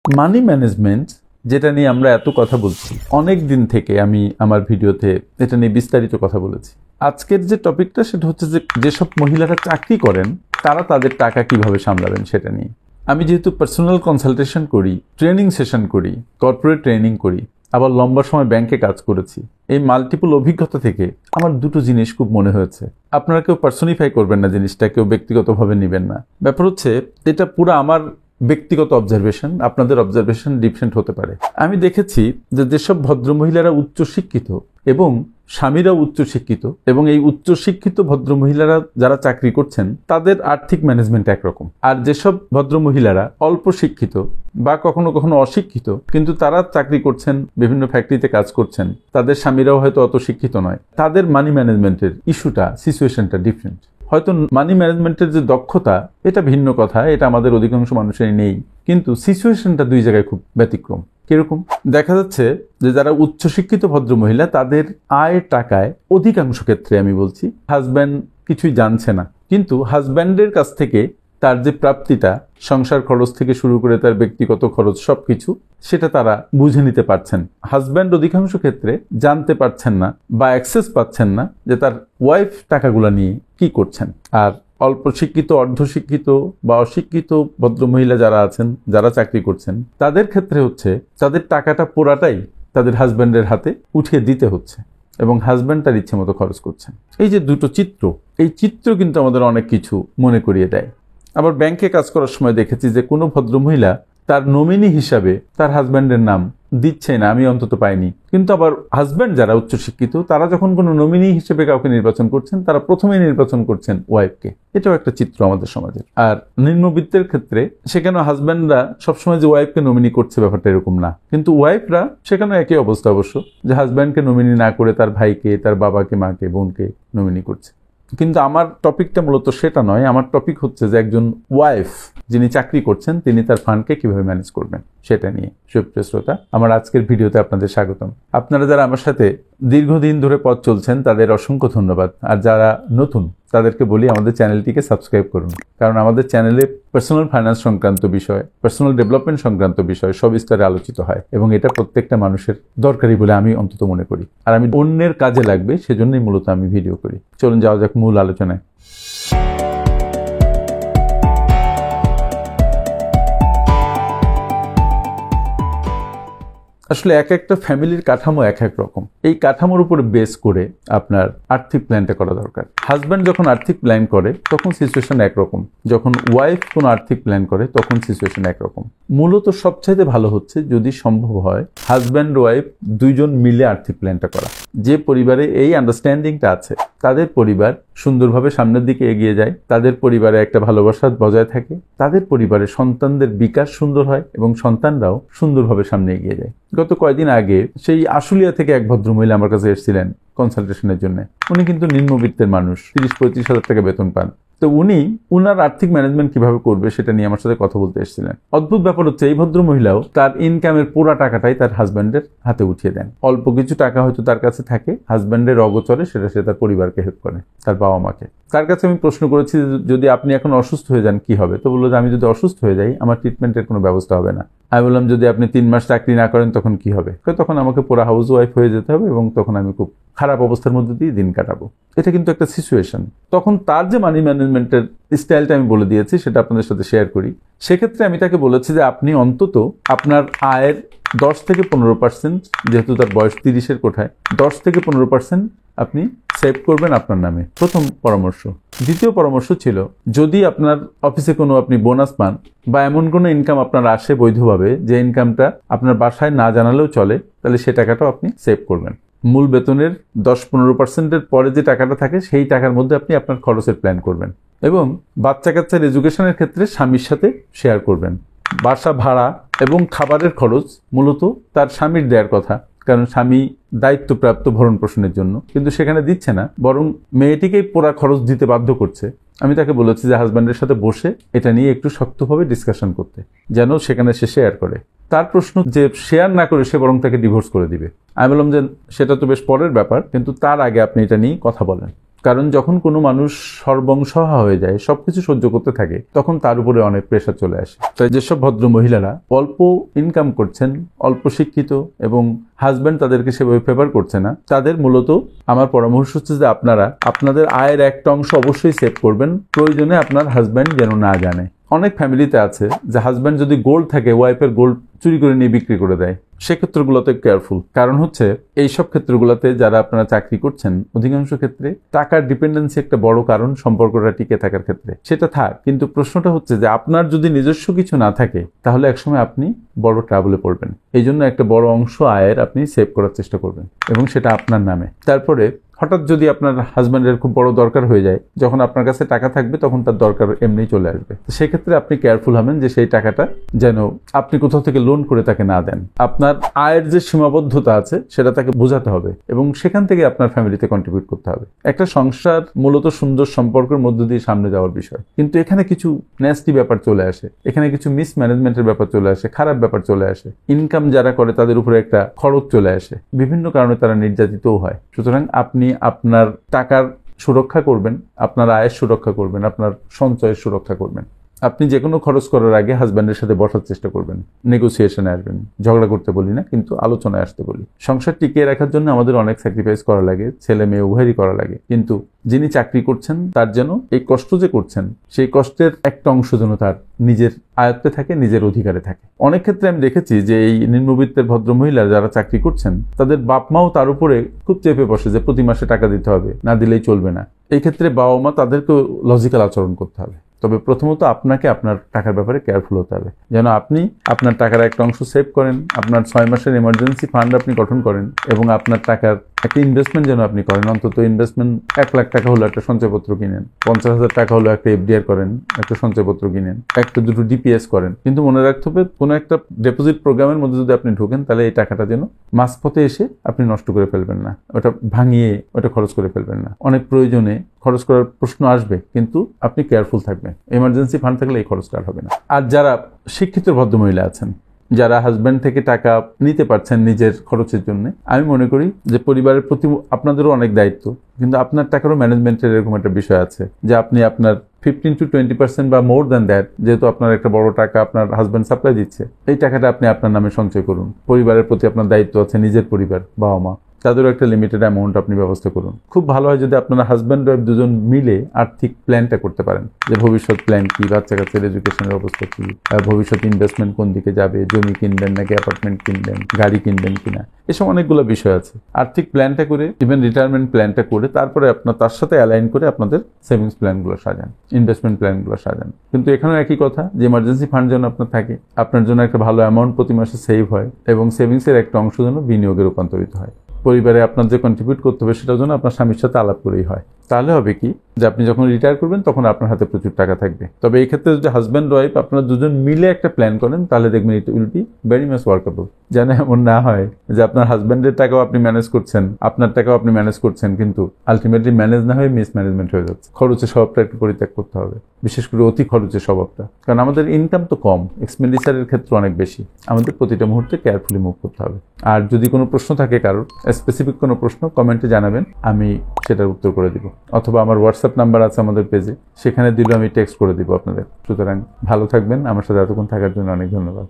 Money management যেটা নিয়ে আমরা এত কথা বলছি, অনেক দিন থেকে আমি আমার ভিডিওতে এটা নিয়ে বিস্তারিত কথা বলেছি। আজকের যে টপিকটা সেটা হচ্ছে যে যেসব মহিলারা চাকরি করেন তারা তাদের টাকা কিভাবে সামলাবেন সেটা নিয়ে। আমি যেহেতু পার্সোনাল কনসালটেশন করি, ট্রেনিং সেশন করি, কর্পোরেট ট্রেনিং করি, আবার লম্বা সময় ব্যাংকে কাজ করেছি, এই মাল্টিপল অভিজ্ঞতা থেকে আমার দুটো জিনিস খুব মনে হয়েছে। আপনারা কেউ পার্সোনিফাই করবেন না জিনিসটা, কেউ ব্যক্তিগতভাবে নেবেন না। ব্যাপার হচ্ছে এটা পুরো আমার ব্যক্তিগত অবজারভেশন, আপনাদের অবজারভেশন ডিফারেন্ট হতে পারে। আমি দেখেছি যে যেসব ভদ্রমহিলারা উচ্চশিক্ষিত এবং স্বামীরা উচ্চশিক্ষিত এবং এই উচ্চশিক্ষিত ভদ্রমহিলারা যারা চাকরি করছেন তাদের আর্থিক ম্যানেজমেন্ট একরকম, আর যেসব ভদ্রমহিলারা অল্প শিক্ষিত বা কখনো কখনো অশিক্ষিত কিন্তু তারা চাকরি করছেন, বিভিন্ন ফ্যাক্টরিতে কাজ করছেন, তাদের স্বামীরাও হয়তো অত শিক্ষিত নয়, তাদের মানি ম্যানেজমেন্টের ইস্যুটা, সিচুয়েশনটা ডিফারেন্ট। হয়তো মানি ম্যানেজমেন্টের যে দক্ষতা এটা ভিন্ন কথা, এটা আমাদের অধিকাংশ মানুষেরই নেই, কিন্তু সিচুয়েশনটা দুই জায়গায় খুব ব্যতিক্রম। কিরকম? দেখা যাচ্ছে যে যারা উচ্চশিক্ষিত ভদ্রমহিলা তাদের আয়ের টাকায় অধিকাংশ ক্ষেত্রে আমি বলছি হাজব্যান্ড কিছুই জানছে না, কিন্তু হাজব্যান্ডের কাছ থেকে তার যে প্রাপ্তিটা, সংসার খরচ থেকে শুরু করে তার ব্যক্তিগত খরচ সবকিছু, সেটা তারা বুঝে নিতে পারছেন। হাজব্যান্ড অধিকাংশ ক্ষেত্রে জানতে পারছেন না বা অ্যাক্সেস পাচ্ছেন না যে তার ওয়াইফ টাকাগুলা নিয়ে কি করছেন। আর অল্প শিক্ষিত, অর্ধশিক্ষিত বা অশিক্ষিত ভদ্রমহিলা যারা আছেন, যারা চাকরি করছেন, তাদের ক্ষেত্রে হচ্ছে তাদের টাকাটা পুরাটাই তাদের হাজব্যান্ডের হাতে উঠিয়ে দিতে হচ্ছে এবং হাজব্যান্ড তার ইচ্ছে মতো খরচ করছেন। এই যে দুটো চিত্র, এই চিত্র কিন্তু আমাদের অনেক কিছু মনে করিয়ে দেয়। আবার ব্যাংকে কাজ করার সময় দেখেছি যে কোনো ভদ্রমহিলা তার নমিনি হিসাবে তার হাজব্যান্ডের নাম দিচ্ছে না, আমি অন্তত পাইনি। কিন্তু আবার হাজব্যান্ড যারা উচ্চশিক্ষিত তারা যখন কোনো নমিনি হিসেবে কাউকে নির্বাচন করছেন, তারা প্রথমেই নির্বাচন করছেন ওয়াইফকে। এটাও একটা চিত্র আমাদের সমাজের। আর নিম্নবিত্তের ক্ষেত্রে সেখানে হাজব্যান্ডরা সবসময় যে ওয়াইফকে নমিনি করছে ব্যাপারটা এরকম না, কিন্তু ওয়াইফরা সেখানে একই অবস্থা অবশ্য, যে হাজব্যান্ডকে নমিনি না করে তার ভাইকে, তার বাবাকে, মাকে, বোনকে নমিনি করছে। কিন্তু আমার টপিকটা মূলত সেটা নয়। আমার টপিক হচ্ছে যে একজন ওয়াইফ যিনি চাকরি করছেন তিনি তার ফান্ডকে কিভাবে ম্যানেজ করবেন সেটা নিয়ে। সুপ্রিয় শ্রোতা, আমার আজকের ভিডিওতে আপনাদের স্বাগতম। আপনারা যারা আমার সাথে দীর্ঘদিন ধরে পথ চলছেন তাদের অসংখ্য ধন্যবাদ, আর যারা নতুন তাদেরকে বলি আমাদের চ্যানেলটিকে সাবস্ক্রাইব করুন, কারণ আমাদের চ্যানেলে পার্সোনাল ফাইন্যান্স সংক্রান্ত বিষয়, পার্সোনাল ডেভেলপমেন্ট সংক্রান্ত বিষয় সবিস্তারে আলোচিত হয় এবং এটা প্রত্যেকটা মানুষের দরকারি বলে আমি অন্তত মনে করি। আর আমি অন্যের কাজে লাগবে সেজন্যই মূলত আমি ভিডিও করি। চলুন যাওয়া যাক মূল আলোচনায়। আসলে এক একটা ফ্যামিলির কাঠামো এক এক রকম। এই কাঠামোর উপরে বেস করে আপনার আর্থিক প্ল্যানটা করা দরকার। হাজব্যান্ড যখন আর্থিক প্ল্যান করে তখন সিচুয়েশন একরকম, যখন ওয়াইফ কোনো আর্থিক প্ল্যান করে তখন সিচুয়েশন একরকম। মূলত সবচাইতে ভালো হচ্ছে যদি সম্ভব হয় হাজব্যান্ড ওয়াইফ দুইজন মিলে আর্থিক প্ল্যানটা করা। যে পরিবারে এই আন্ডারস্ট্যান্ডিংটা আছে তাদের পরিবার সুন্দরভাবে সামনের দিকে এগিয়ে যায়, তাদের পরিবারে একটা ভালোবাসা বজায় থাকে, তাদের পরিবারে সন্তানদের বিকাশ সুন্দর হয় এবং সন্তানরাও সুন্দরভাবে সামনে এগিয়ে যায়। গত কয়েকদিন আগে সেই আশুলিয়া থেকে এক ভদ্রমহিলা আমার কাছে এসেছিলেন কনসালটেশনের জন্য। উনি কিন্তু নিম্নবিত্তের মানুষ, 30-35 হাজার টাকা বেতন পান। তো উনি উনার আর্থিক ম্যানেজমেন্ট কিভাবে করবে সেটা নিয়ে আমার সাথে কথা বলতে এসেছিলেন। অদ্ভুত ব্যাপার হচ্ছে এই ভদ্রমহিলাও তার ইনকামের পুরো টাকাটাই তার হাজব্যান্ডের হাতে উঠিয়ে দেন। অল্প কিছু টাকা হয়তো তার কাছে থাকে, হাজব্যান্ডের অগোচরে সেটা সে তার পরিবারকে হেল্প করে, তার বাবা মাকে। তার কাছে আমি প্রশ্ন করেছি যদি আপনি এখন অসুস্থ হয়ে যান কি হবে? তো বললো যে আমি যদি অসুস্থ হয়ে যাই আমার ট্রিটমেন্টের কোনো ব্যবস্থা হবে না। আমি বললাম যদি আপনি 3 মাস চাকরি না করেন তখন কি হবে? তখন আমাকে পুরো হাউস ওয়াইফ হয়ে যেতে হবে এবং তখন আমি খুব খারাপ অবস্থার মধ্যে দিয়ে দিন কাটাবো। এটা কিন্তু একটা সিচুয়েশন। তখন তার যে মানি ম্যানেজমেন্টের স্টাইলটা আমি বলে দিয়েছি সেটা আপনাদের সাথে শেয়ার করি। সেক্ষেত্রে আমি তাকে বলেছি যে আপনি অন্তত আপনার আয়ের 10-15%, যেহেতু তার বয়স 30-এর কোঠায়, 10-15% আপনি সেভ করবেন আপনার নামে, প্রথম পরামর্শ। দ্বিতীয় পরামর্শ ছিল যদি আপনার অফিসে কোনো আপনি বোনাস পান বা এমন কোনো ইনকাম আপনার আসে বৈধভাবে, যে ইনকামটা আপনার বাসায় না জানালেও চলে, তাহলে সে টাকাটাও আপনি সেভ করবেন। মূল বেতনের 10-15%-এর পরে যে টাকাটা থাকে সেই টাকার মধ্যে আপনি আপনার খরচের প্ল্যান করবেন এবং বাচ্চা কাচ্চার এডুকেশনের ক্ষেত্রে স্বামীর সাথে শেয়ার করবেন। বাসা ভাড়া এবং খাবারের খরচ মূলত তার স্বামীর দেওয়ার কথা, কারণ স্বামী দায়িত্বপ্রাপ্ত ভরণ পোষণের জন্য, কিন্তু সেখানে দিচ্ছে না, বরং মেয়েটিকেই পুরা খরচ দিতে বাধ্য করছে। আমি তাকে বলেছি যে হাজব্যান্ডের সাথে বসে এটা নিয়ে একটু শক্তভাবে ডিসকাশন করতে, যেন সেখানে সে শেয়ার করে। তার প্রশ্ন যে শেয়ার না করে সে বরং তাকে ডিভোর্স করে দিবে। আমি বললাম যে সেটা তো বেশ পরের ব্যাপার, কিন্তু তার আগে আপনি এটা নিয়ে কথা বলেন। কারণ যখন কোনো মানুষ সর্বংসহা হয়ে যায়, সবকিছু সহ্য করতে থাকে, তখন তার উপরে অনেক প্রেশার চলে আসে। তাই যেসব ভদ্র মহিলারা অল্প ইনকাম করছেন, অল্প শিক্ষিত এবং হাজব্যান্ড তাদেরকে সেভাবে ফেভার করছে না, তাদের মূলত আমার পরামর্শ হচ্ছে যে আপনারা আপনাদের আয়ের একটা অংশ অবশ্যই সেভ করবেন, প্রয়োজনে আপনার হাজব্যান্ড যেন না জানে। অনেক ফ্যামিলিতে আছে যে হাজব্যান্ড যদি গোল্ড থাকে, ওয়াইফের গোল্ড চুরি করে নিয়ে বিক্রি করে দেয়। সেক্ষেত্রগুলোতে কেয়ারফুল, কারণ হচ্ছে এইসব ক্ষেত্রগুলোতে যারা আপনারা চাকরি করছেন, অধিকাংশ ক্ষেত্রে টাকার ডিপেন্ডেন্সি একটা বড় কারণ সম্পর্কটা টিকে থাকার ক্ষেত্রে। সেটা থাক, কিন্তু প্রশ্নটা হচ্ছে যে আপনার যদি নিজস্ব কিছু না থাকে, তাহলে একসময় আপনি বড় ট্রাবলে পড়বেন। এই জন্য একটা বড় অংশ আয়ের আপনি সেভ করার চেষ্টা করবেন, এবং সেটা আপনার নামে। তারপরে হঠাৎ যদি আপনার হাজব্যান্ডের খুব বড় দরকার হয়ে যায়, যখন আপনার কাছে টাকা থাকবে তখন তার দরকার এমনিই চলে আসবে। সেক্ষেত্রে আপনি কেয়ারফুল হবেন যে সেই টাকাটা যেন আপনি কোথাও থেকে লোন করে তাকে না দেন। আপনার আয়ের যে সীমাবদ্ধতা আছে সেটা তাকে বোঝাতে হবে, এবং সেখান থেকে আপনার ফ্যামিলিতে কন্ট্রিবিউট করতে হবে। একটা সংসার মূলত সুন্দর সম্পর্কের মধ্য দিয়ে সামনে যাওয়ার বিষয়, কিন্তু এখানে কিছু ন্যাস্টি ব্যাপার চলে আসে, এখানে কিছু মিসম্যানেজমেন্টের ব্যাপার চলে আসে, খারাপ ব্যাপার চলে আসে। ইনকাম যারা করে তাদের উপরে একটা খরচ চলে আসে, বিভিন্ন কারণে তারা নির্যাতিতও হয়। সুতরাং আপনি আপনার টাকার সুরক্ষা করবেন, আপনার আয়ের সুরক্ষা করবেন, আপনার সঞ্চয়ের সুরক্ষা করবেন। আপনি যে কোনো খরচ করার আগে হাজব্যান্ডের সাথে বসার চেষ্টা করবেন, নেগোসিয়েশনে আসবেন। ঝগড়া করতে বলি না, কিন্তু আলোচনায় আসতে বলি। সংসার টিকিয়ে রাখার জন্য আমাদের অনেক স্যাক্রিফাইস করা লাগে, ছেলে মেয়ে উভয়েরই করা লাগে, কিন্তু যিনি চাকরি করছেন তার যেন এই কষ্ট যে করছেন, সেই কষ্টের একটা অংশ যেন তার নিজের আয়ত্তে থাকে, নিজের অধিকারে থাকে। অনেক ক্ষেত্রে আমি দেখেছি যে এই নিম্নবিত্তের ভদ্রমহিলা যারা চাকরি করছেন, তাদের বাপ মাও তার উপরে খুব চেপে বসে যে প্রতি মাসে টাকা দিতে হবে, না দিলেই চলবে না। এই ক্ষেত্রে বাবা মা তাদেরকেও লজিক্যাল আচরণ করতে হবে। তবে প্রথমত আপনাকে আপনার টাকার ব্যাপারে কেয়ারফুল হতে হবে, যেন আপনি আপনার টাকার একটা অংশ সেভ করেন, আপনার 6 মাসের এমার্জেন্সি ফান্ড আপনি গঠন করেন, এবং আপনার টাকার একটা ইনভেস্টমেন্ট যেন আপনি করেন। অন্তত ইনভেস্টমেন্ট 1 লাখ টাকা হলো একটা সঞ্চয়পত্র কিনেন, 50,000 টাকা হলো একটা এফডিআর করেন, একটা সঞ্চয়পত্র কিনেন, একটা দুটো ডিপিএস করেন। কিন্তু মনে রাখতে হবে, কোনো একটা ডিপোজিট প্রোগ্রামের মধ্যে যদি আপনি ঢোকেন, তাহলে এই টাকাটা যেন মাঝপথে এসে আপনি নষ্ট করে ফেলবেন না, ওটা ভাঙিয়ে ওটা খরচ করে ফেলবেন না। অনেক প্রয়োজনে খরচ করার প্রশ্ন আসবে, কিন্তু আপনি কেয়ারফুল থাকবেন। এমার্জেন্সি ফান্ড থাকলে এই খরচটা আর হবে না। আর যারা শিক্ষিত ভদ্রমহিলা আছেন, যারা হাজব্যান্ড থেকে টাকা নিতে পারছেন নিজের খরচের জন্য, আমি মনে করি যে পরিবারের প্রতি আপনাদেরও অনেক দায়িত্ব, কিন্তু আপনার টাকারও ম্যানেজমেন্টের এরকম একটা বিষয় আছে যে আপনি আপনার 15 to 20% বা মোর দ্যান দ্যাট, যেহেতু আপনার একটা বড় টাকা আপনার হাজব্যান্ড সাপ্লাই দিচ্ছে, এই টাকাটা আপনি আপনার নামে সঞ্চয় করুন। পরিবারের প্রতি আপনার দায়িত্ব আছে, নিজের পরিবার, বাবা মা, তাদেরও একটা লিমিটেড অ্যামাউন্ট আপনি ব্যবস্থা করুন। খুব ভালো হয় যদি আপনারা হাজব্যান্ড ওয়াইফ দুজন মিলে আর্থিক প্ল্যানটা করতে পারেন, যে ভবিষ্যৎ প্ল্যান কি, বাচ্চা কাচ্চার এডুকেশনের অবস্থা কি, ভবিষ্যৎ ইনভেস্টমেন্ট কোন দিকে যাবে, জমি কিনবেন নাকি অ্যাপার্টমেন্ট কিনবেন, গাড়ি কিনবেন কিনা, এসব অনেকগুলো বিষয় আছে। আর্থিক প্ল্যানটা করে, ইভেন রিটায়ারমেন্ট প্ল্যানটা করে, তারপরে আপনার তার সাথে অ্যালাইন করে আপনাদের সেভিংস প্ল্যানগুলো সাজান, ইনভেস্টমেন্ট প্ল্যানগুলো সাজান। কিন্তু এখানেও একই কথা যে এমার্জেন্সি ফান্ড যেন আপনার থাকে, আপনার জন্য একটা ভালো অ্যামাউন্ট প্রতি মাসে সেভ হয়, এবং সেভিংসের একটা অংশ যেন বিনিয়োগে রূপান্তরিত হয়। পরিবারে আপনার যে কন্ট্রিবিউট করতে হবে সেটার জন্য আপনার স্বামীর সাথে আলাপ করেই হয়। তাহলে হবে কি যে আপনি যখন রিটায়ার করবেন তখন আপনার হাতে প্রচুর টাকা থাকবে। তবে এই ক্ষেত্রে যদি হাজব্যান্ড ওয়াইফ আপনারা দুজন মিলে একটা প্ল্যান করেন, তাহলে দেখবেন it will be very much workable. যেন এমন না হয় যে আপনার হাজব্যান্ডের টাকাও আপনি ম্যানেজ করছেন, আপনার টাকাও আপনি ম্যানেজ করছেন, কিন্তু আলটিমেটলি ম্যানেজ না হয়ে মিসম্যানেজমেন্ট হয়ে যাচ্ছে। খরচের স্বভাবটা একটু পরিত্যাগ করতে হবে, বিশেষ করে অতি খরচের স্বভাবটা। কারণ আমাদের ইনকাম তো কম, এক্সপেন্ডিচারের ক্ষেত্রে অনেক বেশি। আমাদের প্রতিটা মুহূর্তে কেয়ারফুলি মুভ করতে হবে। আর যদি কোনো প্রশ্ন থাকে কারোর, স্পেসিফিক কোনো প্রশ্ন, কমেন্টে জানাবেন, আমি সেটার উত্তর করে দিব। অথবা আমার হোয়াটসঅ্যাপ নাম্বার আছে আমাদের পেজে, সেখানে দিলে আমি টেক্সট করে দিব আপনাদের। সুতরাং ভালো থাকবেন। আমার সাথে এতক্ষণ থাকার জন্য অনেক ধন্যবাদ।